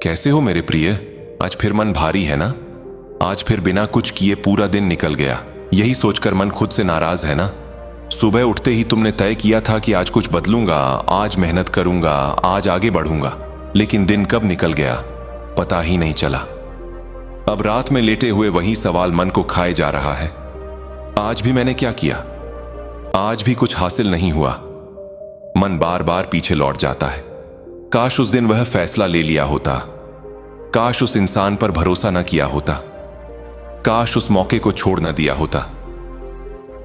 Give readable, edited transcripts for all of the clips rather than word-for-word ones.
कैसे हो मेरे प्रिय? आज फिर मन भारी है ना? आज फिर बिना कुछ किए पूरा दिन निकल गया। यही सोचकर मन खुद से नाराज है ना? सुबह उठते ही तुमने तय किया था कि आज कुछ बदलूंगा, आज मेहनत करूंगा, आज आगे बढ़ूंगा, लेकिन दिन कब निकल गया पता ही नहीं चला। अब रात में लेटे हुए वही सवाल मन को खाए जा रहा है। आज भी मैंने क्या किया? आज भी कुछ हासिल नहीं हुआ। मन बार बार पीछे लौट जाता है। काश उस दिन वह फैसला ले लिया होता, काश उस इंसान पर भरोसा न किया होता, काश उस मौके को छोड़ न दिया होता।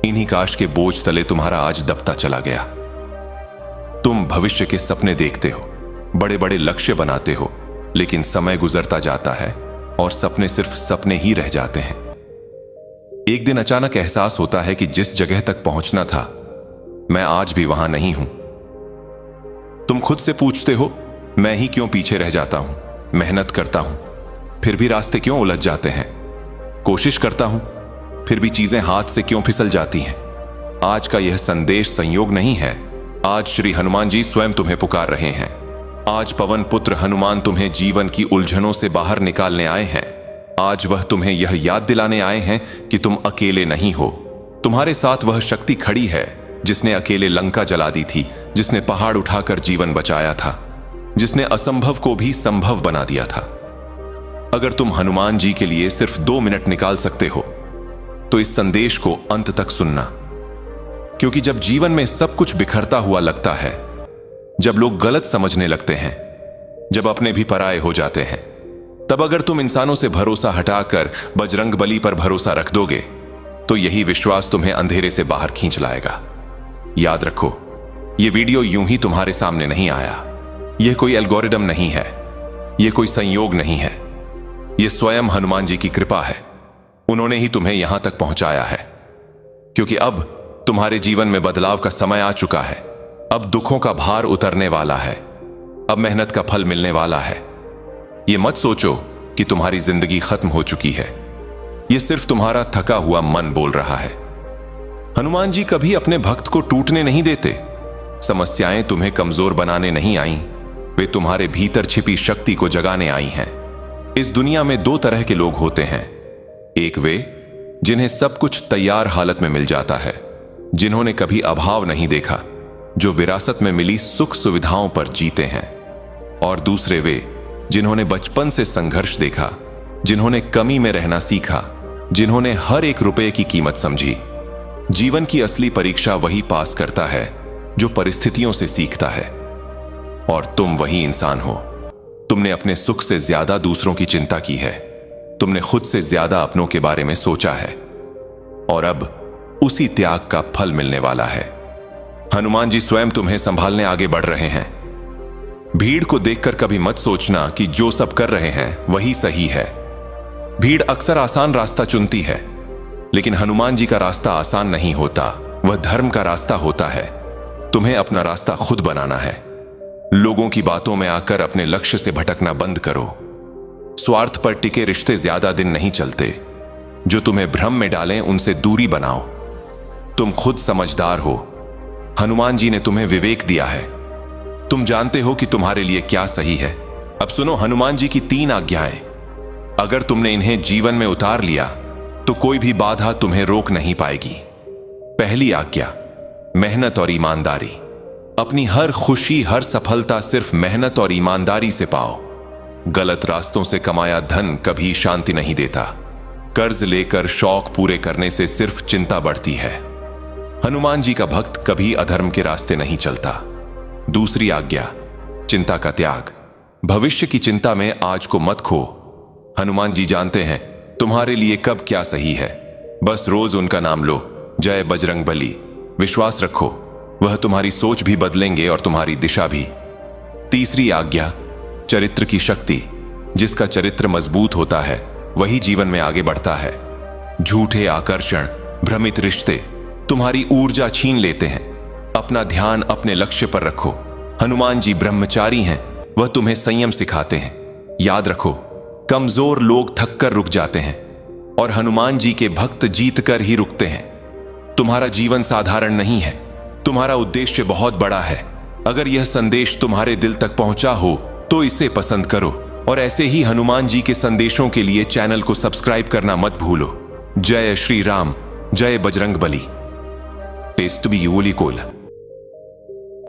इन्हीं काश के बोझ तले तुम्हारा आज दबता चला गया। तुम भविष्य के सपने देखते हो, बड़े बड़े लक्ष्य बनाते हो, लेकिन समय गुजरता जाता है और सपने सिर्फ सपने ही रह जाते हैं। एक दिन अचानक एहसास होता है कि जिस जगह तक पहुंचना था, मैं आज भी वहां नहीं हूं। तुम खुद से पूछते हो, मैं ही क्यों पीछे रह जाता हूं? मेहनत करता हूं, फिर भी रास्ते क्यों उलझ जाते हैं? कोशिश करता हूं, फिर भी चीजें हाथ से क्यों फिसल जाती हैं? आज का यह संदेश संयोग नहीं है। आज श्री हनुमान जी स्वयं तुम्हें पुकार रहे हैं। आज पवन पुत्र हनुमान तुम्हें जीवन की उलझनों से बाहर निकालने आए हैं। आज वह तुम्हें यह याद दिलाने आए हैं कि तुम अकेले नहीं हो। तुम्हारे साथ वह शक्ति खड़ी है जिसने अकेले लंका जला दी थी, जिसने पहाड़ उठाकर जीवन बचाया था, जिसने असंभव को भी संभव बना दिया था। अगर तुम हनुमान जी के लिए सिर्फ 2 मिनट निकाल सकते हो तो इस संदेश को अंत तक सुनना, क्योंकि जब जीवन में सब कुछ बिखरता हुआ लगता है, जब लोग गलत समझने लगते हैं, जब अपने भी पराये हो जाते हैं, तब अगर तुम इंसानों से भरोसा हटाकर बजरंगबली पर भरोसा रख दोगे तो यही विश्वास तुम्हें अंधेरे से बाहर खींच लाएगा। याद रखो, यह वीडियो यूं ही तुम्हारे सामने नहीं आया। यह कोई एल्गोरिदम नहीं है, यह कोई संयोग नहीं है, यह स्वयं हनुमान जी की कृपा है। उन्होंने ही तुम्हें यहां तक पहुंचाया है, क्योंकि अब तुम्हारे जीवन में बदलाव का समय आ चुका है। अब दुखों का भार उतरने वाला है, अब मेहनत का फल मिलने वाला है। यह मत सोचो कि तुम्हारी जिंदगी खत्म हो चुकी है। यह सिर्फ तुम्हारा थका हुआ मन बोल रहा है। हनुमान जी कभी अपने भक्त को टूटने नहीं देते। समस्याएं तुम्हें कमजोर बनाने नहीं आई, वे तुम्हारे भीतर छिपी शक्ति को जगाने आई हैं। इस दुनिया में 2 तरह के लोग होते हैं। एक वे जिन्हें सब कुछ तैयार हालत में मिल जाता है, जिन्होंने कभी अभाव नहीं देखा, जो विरासत में मिली सुख सुविधाओं पर जीते हैं। और दूसरे वे जिन्होंने बचपन से संघर्ष देखा, जिन्होंने कमी में रहना सीखा, जिन्होंने हर एक रुपए की कीमत समझी। जीवन की असली परीक्षा वही पास करता है जो परिस्थितियों से सीखता है। और तुम वही इंसान हो। तुमने अपने सुख से ज्यादा दूसरों की चिंता की है। तुमने खुद से ज्यादा अपनों के बारे में सोचा है, और अब उसी त्याग का फल मिलने वाला है। हनुमान जी स्वयं तुम्हें संभालने आगे बढ़ रहे हैं। भीड़ को देखकर कभी मत सोचना कि जो सब कर रहे हैं वही सही है। भीड़ अक्सर आसान रास्ता चुनती है, लेकिन हनुमान जी का रास्ता आसान नहीं होता, वह धर्म का रास्ता होता है। तुम्हें अपना रास्ता खुद बनाना है। लोगों की बातों में आकर अपने लक्ष्य से भटकना बंद करो। स्वार्थ पर टिके रिश्ते ज्यादा दिन नहीं चलते। जो तुम्हें भ्रम में डालें उनसे दूरी बनाओ। तुम खुद समझदार हो। हनुमान जी ने तुम्हें विवेक दिया है। तुम जानते हो कि तुम्हारे लिए क्या सही है। अब सुनो हनुमान जी की 3 आज्ञाएं। अगर तुमने इन्हें जीवन में उतार लिया तो कोई भी बाधा तुम्हें रोक नहीं पाएगी। पहली आज्ञा, मेहनत और ईमानदारी। अपनी हर खुशी, हर सफलता सिर्फ मेहनत और ईमानदारी से पाओ। गलत रास्तों से कमाया धन कभी शांति नहीं देता। कर्ज लेकर शौक पूरे करने से सिर्फ चिंता बढ़ती है। हनुमान जी का भक्त कभी अधर्म के रास्ते नहीं चलता। दूसरी आज्ञा, चिंता का त्याग। भविष्य की चिंता में आज को मत खो। हनुमान जी जानते हैं तुम्हारे लिए कब क्या सही है। बस रोज उनका नाम लो, जय बजरंगबली। विश्वास रखो, वह तुम्हारी सोच भी बदलेंगे और तुम्हारी दिशा भी। तीसरी आज्ञा, चरित्र की शक्ति। जिसका चरित्र मजबूत होता है वही जीवन में आगे बढ़ता है। झूठे आकर्षण, भ्रमित रिश्ते तुम्हारी ऊर्जा छीन लेते हैं। अपना ध्यान अपने लक्ष्य पर रखो। हनुमान जी ब्रह्मचारी हैं, वह तुम्हें संयम सिखाते हैं। याद रखो, कमजोर लोग थककर रुक जाते हैं और हनुमान जी के भक्त जीतकर ही रुकते हैं। तुम्हारा जीवन साधारण नहीं है, तुम्हारा उद्देश्य बहुत बड़ा है। अगर यह संदेश तुम्हारे दिल तक पहुंचा हो तो इसे पसंद करो और ऐसे ही हनुमान जी के संदेशों के लिए चैनल को सब्सक्राइब करना मत भूलो। जय श्री राम, जय बजरंग बली। टेस्ट भी कोल।